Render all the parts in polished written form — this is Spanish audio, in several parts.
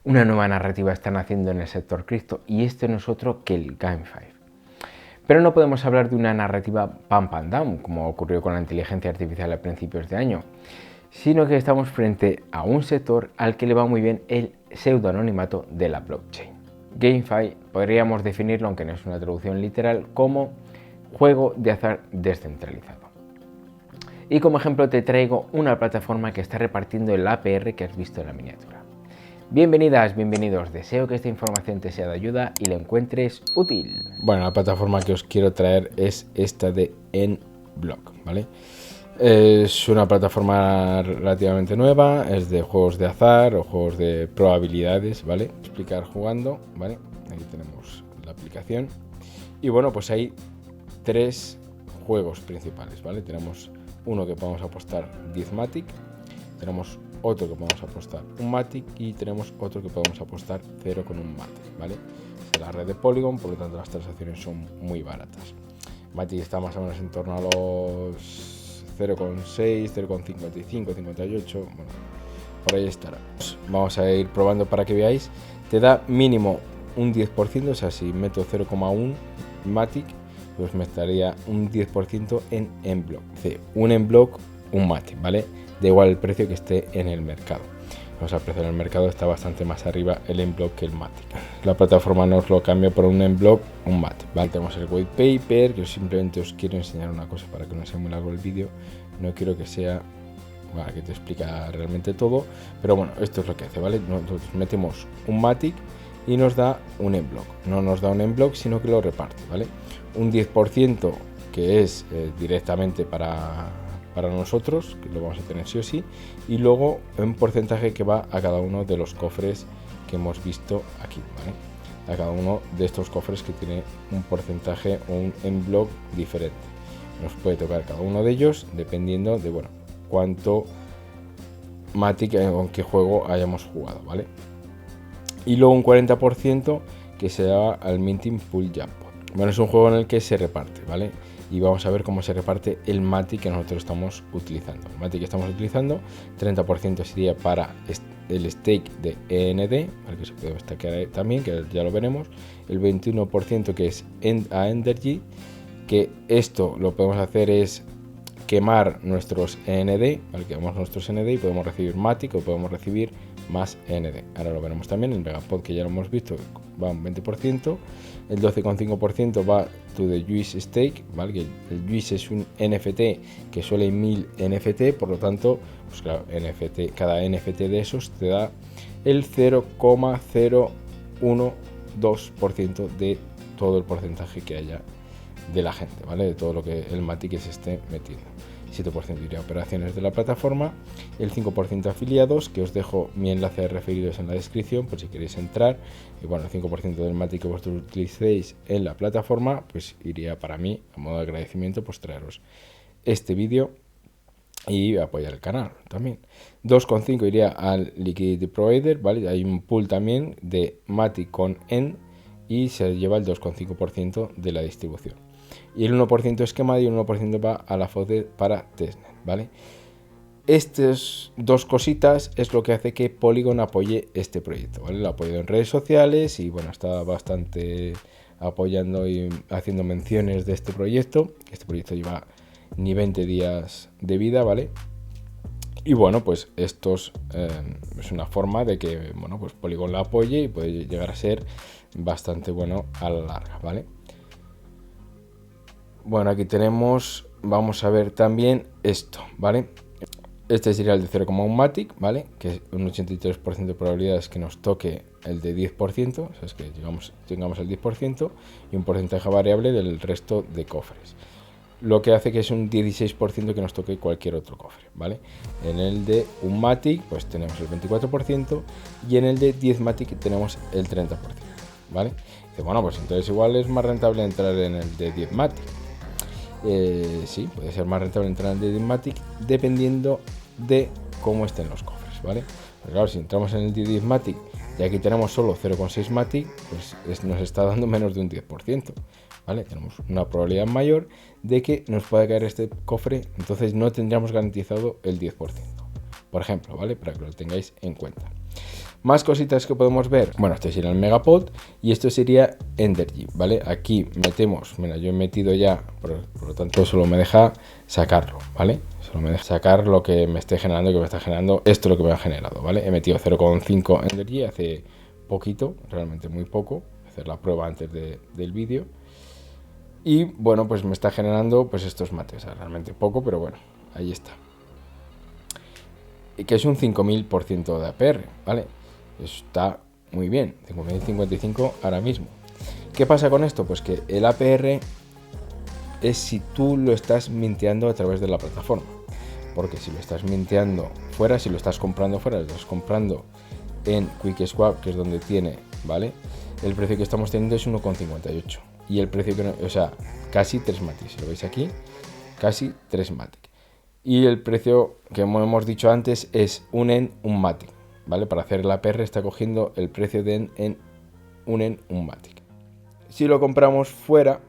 Una nueva narrativa están haciendo en el sector cripto y esto no es otro que el GameFi. Pero no podemos hablar de una narrativa pump and down, como ocurrió con la inteligencia artificial a principios de año, sino que estamos frente a un sector al que le va muy bien el pseudoanonimato de la blockchain. GameFi podríamos definirlo, aunque no es una traducción literal, como juego de azar descentralizado. Y como ejemplo te traigo una plataforma que está repartiendo el APR que has visto en la miniatura. Bienvenidas, bienvenidos, deseo que esta información te sea de ayuda y la encuentres útil. Bueno, la plataforma que os quiero traer es esta de nBlock, ¿vale? Es una plataforma relativamente nueva, es de juegos de azar o juegos de probabilidades, ¿vale? Explicar jugando, ¿vale? Aquí tenemos la aplicación. Y bueno, pues hay tres juegos principales, ¿vale? Tenemos uno que podemos apostar 10 Matic, tenemos otro que podemos apostar un Matic y tenemos otro que podemos apostar 0 con un Matic, ¿vale? Es la red de Polygon, por lo tanto las transacciones son muy baratas. Matic está más o menos en torno a los 0,6, 0,55, 58, bueno, por ahí estará. Vamos a ir probando para que veáis. Te da mínimo un 10%, o sea, si meto 0,1 Matic, pues me estaría un 10% en nBlock. Un nBlock, un Matic, ¿vale? Da igual el precio que esté en el mercado. O sea, el precio en el mercado está bastante más arriba el nBlock que el Matic. La plataforma nos lo cambia por un nBlock, un Matic, ¿vale? Tenemos el white paper, que simplemente os quiero enseñar una cosa para que no sea muy largo el vídeo. No quiero que sea, bueno, que te explica realmente todo, pero bueno, esto es lo que hace, ¿vale? Nosotros metemos un Matic y nos da un nBlock. No nos da un nBlock, sino que lo reparte, ¿vale? Un 10% que es directamente para nosotros, que lo vamos a tener sí o sí, y luego un porcentaje que va a cada uno de los cofres que hemos visto aquí, ¿vale? A cada uno de estos cofres que tiene un porcentaje o un nBlock diferente. Nos puede tocar cada uno de ellos dependiendo de, bueno, cuánto Matic o en qué juego hayamos jugado, ¿vale? Y luego un 40% que se da al Minting Pool Jackpot. Bueno, es un juego en el que se reparte, ¿vale? Y vamos a ver cómo se reparte el Matic que nosotros estamos utilizando. El Matic que estamos utilizando, 30% sería para el stake de END, ¿vale? Que se puede destacar también, que ya lo veremos. El 21% que es a Energy, que esto lo podemos hacer es quemar nuestros END, ¿vale? Quemamos nuestros END y podemos recibir Matic o podemos recibir más END. Ahora lo veremos también. El Megapod, que ya lo hemos visto, va un 20%. El 12,5% va to the Juice Stake, ¿vale? Que el Juice es un NFT que suele 1000 NFT, por lo tanto, pues claro, cada NFT de esos te da el 0,012% de todo el porcentaje que haya de la gente, ¿vale? De todo lo que el Matic se esté metiendo. 7% iría a operaciones de la plataforma, el 5% afiliados, que os dejo mi enlace de referidos en la descripción por si queréis entrar, y bueno, el 5% del Matic que vosotros utilicéis en la plataforma, pues iría para mí, a modo de agradecimiento, pues traeros este vídeo y apoyar el canal también. 2,5 iría al Liquidity Provider, ¿vale? Hay un pool también de Matic con EN y se lleva el 2,5% de la distribución. Y el 1% es quemado y el 1% va a la FODE para testnet, ¿vale? Estas dos cositas es lo que hace que Polygon apoye este proyecto, ¿vale? Lo ha apoyado en redes sociales y bueno, está bastante apoyando y haciendo menciones de este proyecto. Este proyecto lleva ni 20 días de vida, ¿vale? Y bueno, pues esto es una forma de que, bueno, pues Polygon la apoye y puede llegar a ser bastante bueno a la larga, ¿vale? Bueno, aquí tenemos, vamos a ver también esto, ¿vale? Este sería el de 0,1 Matic, ¿vale? Que es un 83% de probabilidades que nos toque el de 10%, o sea, es que tengamos el 10% y un porcentaje variable del resto de cofres. Lo que hace que es un 16% que nos toque cualquier otro cofre, ¿vale? En el de un Matic, pues tenemos el 24% y en el de 10 Matic tenemos el 30%, ¿vale? Dice, bueno, pues entonces igual es más rentable entrar en el de 10 Matic. Sí, puede ser más rentable entrar en el de Matic dependiendo de cómo estén los cofres, ¿vale? Pero claro, si entramos en el de 10 Matic y aquí tenemos solo 0,6 Matic, pues nos está dando menos de un 10%, ¿vale? Tenemos una probabilidad mayor de que nos pueda caer este cofre, entonces no tendríamos garantizado el 10%, por ejemplo, ¿vale? Para que lo tengáis en cuenta. Más cositas que podemos ver. Bueno, esto sería el Megapod y esto sería Energy, ¿vale? Aquí metemos, mira, yo he metido ya, por lo tanto solo me deja sacarlo, ¿vale? Solo me deja sacar lo que me esté generando, que me está generando esto lo que me ha generado, ¿vale? He metido 0,5 Energy hace poquito, realmente muy poco, hacer la prueba antes del vídeo. Y bueno, pues me está generando pues estos mates, o sea, realmente poco, pero bueno, ahí está. Y que es un 5000% de APR, ¿vale? Está muy bien, 5055 ahora mismo. ¿Qué pasa con esto? Pues que el APR es si tú lo estás minteando a través de la plataforma. Porque si lo estás minteando fuera, si lo estás comprando fuera, lo estás comprando en QuickSwap, que es donde tiene, ¿vale? El precio que estamos teniendo es 1,58. Y el precio que, o sea, casi 3 Matic, si lo veis aquí, casi 3 Matic. Y el precio que hemos dicho antes es un EN, un Matic, ¿vale? Para hacer el APR está cogiendo el precio de un Matic. Si lo compramos fuera,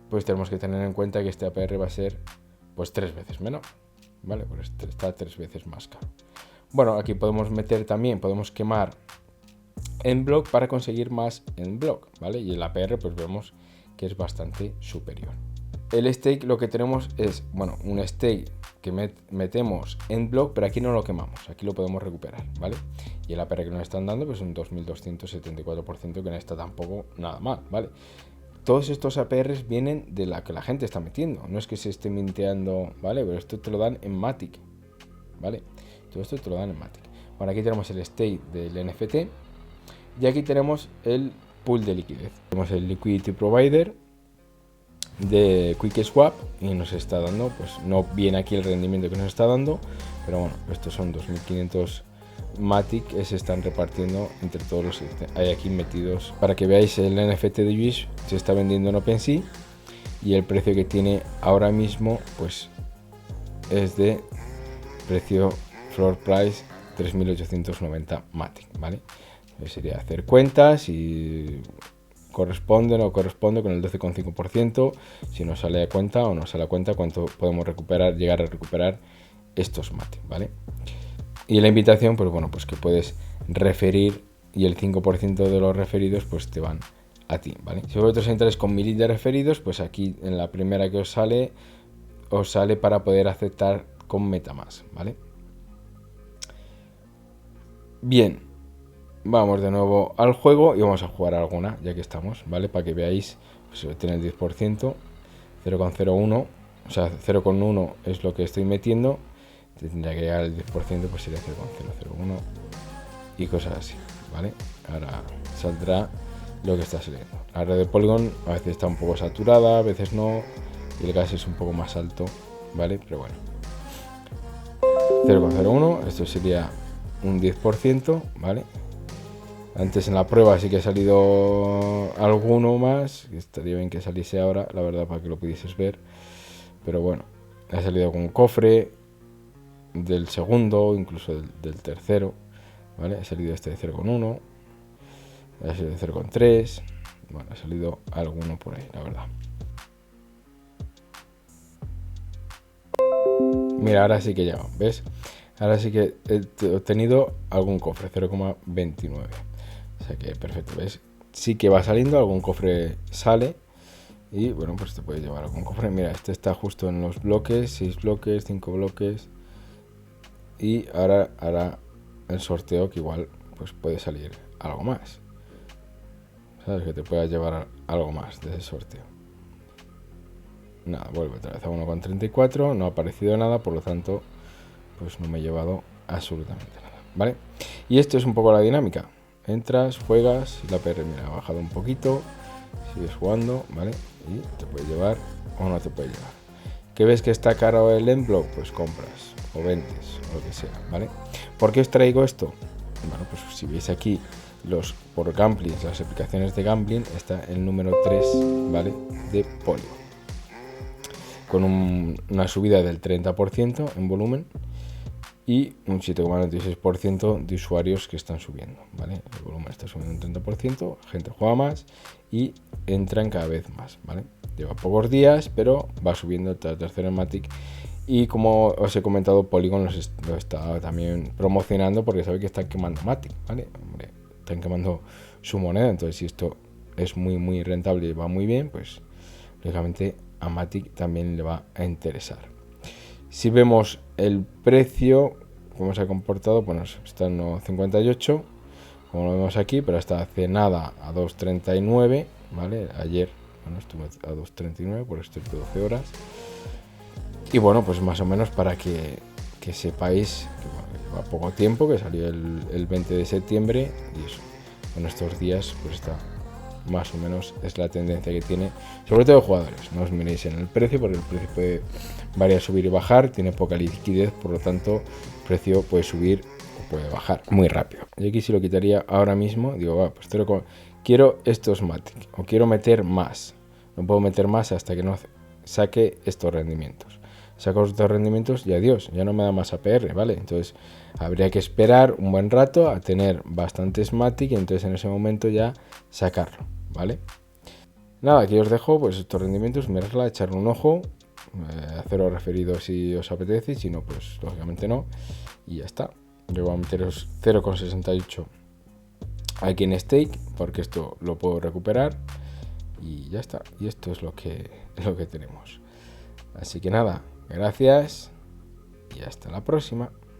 pues tenemos que tener en cuenta que este APR va a ser pues 3 veces menor, ¿vale? Pues está 3 veces más caro. Bueno, aquí podemos meter también, podemos quemar en block para conseguir más en block, ¿vale? Y el APR pues vemos que es bastante superior. El stake lo que tenemos es, bueno, un stake que metemos en block, pero aquí no lo quemamos, aquí lo podemos recuperar, ¿vale? Y el APR que nos están dando pues un 2274%, que no está tampoco nada mal, ¿vale? Todos estos APRs vienen de la que la gente está metiendo, no es que se esté minteando, ¿vale? Pero esto te lo dan en Matic, ¿vale? Todo esto te lo dan en Matic. Bueno, aquí tenemos el stake del NFT y aquí tenemos el pool de liquidez. Tenemos el liquidity provider de QuickSwap y nos está dando, pues no viene aquí el rendimiento que nos está dando, pero bueno, estos son 2500 Matic que se están repartiendo entre todos los que hay aquí metidos. Para que veáis, el NFT de Wish se está vendiendo en OpenSea y el precio que tiene ahora mismo pues es de precio floor price 3890 Matic, ¿vale? Entonces sería hacer cuentas y corresponde o no corresponde con el 12,5%, si nos sale a cuenta o no sale a cuenta cuánto podemos recuperar, llegar a recuperar estos Matic, ¿vale? Y la invitación, pues bueno, pues que puedes referir y el 5% de los referidos pues te van a ti, ¿vale? Si vosotros entráis con 1000 de referidos, pues aquí en la primera que os sale para poder aceptar con MetaMask, ¿vale? Bien, vamos de nuevo al juego y vamos a jugar alguna, ya que estamos, ¿vale? Para que veáis, pues tiene el 10%, 0,01, o sea, 0,1 es lo que estoy metiendo, tendría que llegar al 10%, pues sería 0,001 y cosas así, ¿vale? Ahora saldrá lo que está saliendo. La red de Polygon a veces está un poco saturada, a veces no, y el gas es un poco más alto, ¿vale? Pero bueno, 0,01, esto sería un 10%, ¿vale? Antes en la prueba sí que ha salido alguno más, estaría bien que saliese ahora, la verdad, para que lo pudieses ver. Pero bueno, ha salido con un cofre del segundo, incluso del tercero, ¿vale? Ha salido este de 0,1, ha salido de 0,3, bueno, ha salido alguno por ahí, la verdad. Mira, ahora sí que ya, ¿ves? Ahora sí que he obtenido algún cofre, 0,29. O sea que perfecto, ¿ves? Sí que va saliendo, algún cofre sale. Y bueno, pues te puedes llevar algún cofre. Mira, este está justo en los bloques, 6 bloques, 5 bloques. Y ahora hará el sorteo que igual pues puede salir algo más. ¿Sabes? Que te puedas llevar algo más de ese sorteo. Nada, vuelve otra vez a 1,34. No ha aparecido nada, por lo tanto, pues no me he llevado absolutamente nada, ¿vale? Y esto es un poco la dinámica. Entras, juegas, y la APR, mira, ha bajado un poquito, sigues jugando, ¿vale? Y te puede llevar o no te puede llevar. ¿Qué ves que está caro el Enblock? Pues compras o vendes o lo que sea, ¿vale? ¿Por qué os traigo esto? Bueno, pues si veis aquí por gambling, las aplicaciones de gambling, está el número 3, ¿vale? De Polygon. Con una subida del 30% en volumen y un 7,96% de usuarios que están subiendo, ¿vale? El volumen está subiendo un 30%, gente juega más y entran cada vez más, ¿vale? Lleva pocos días, pero va subiendo hasta el tercero en Matic Y como os he comentado, Polygon lo está también promocionando porque sabe que están quemando Matic, ¿vale? Hombre, están quemando su moneda, entonces si esto es muy rentable y va muy bien, pues lógicamente a Matic también le va a interesar. Si vemos el precio, cómo se ha comportado, bueno, está en 1,58, como lo vemos aquí, pero hasta hace nada a 2,39, ¿vale? Ayer, bueno, estuve a 2,39 por estos 12 horas. Y bueno, pues más o menos para que sepáis que va poco tiempo, que salió el 20 de septiembre y eso, en estos días pues está más o menos es la tendencia que tiene, sobre todo jugadores. No os miréis en el precio porque el precio puede variar, subir y bajar, tiene poca liquidez, por lo tanto el precio puede subir o puede bajar muy rápido. Yo aquí si lo quitaría ahora mismo, digo, va, pues quiero estos Matic o quiero meter más, no puedo meter más hasta que no saque estos rendimientos. Saco estos rendimientos y adiós, ya no me da más APR, ¿vale? Entonces habría que esperar un buen rato a tener bastantes Matic y entonces en ese momento ya sacarlo, ¿vale? Nada, aquí os dejo pues estos rendimientos, mirarla, echarle un ojo, haceros referido si os apetece, si no, pues lógicamente no, y ya está. Yo voy a meteros 0,68 aquí en stake, porque esto lo puedo recuperar, y ya está. Y esto es lo que tenemos. Así que nada, gracias y hasta la próxima.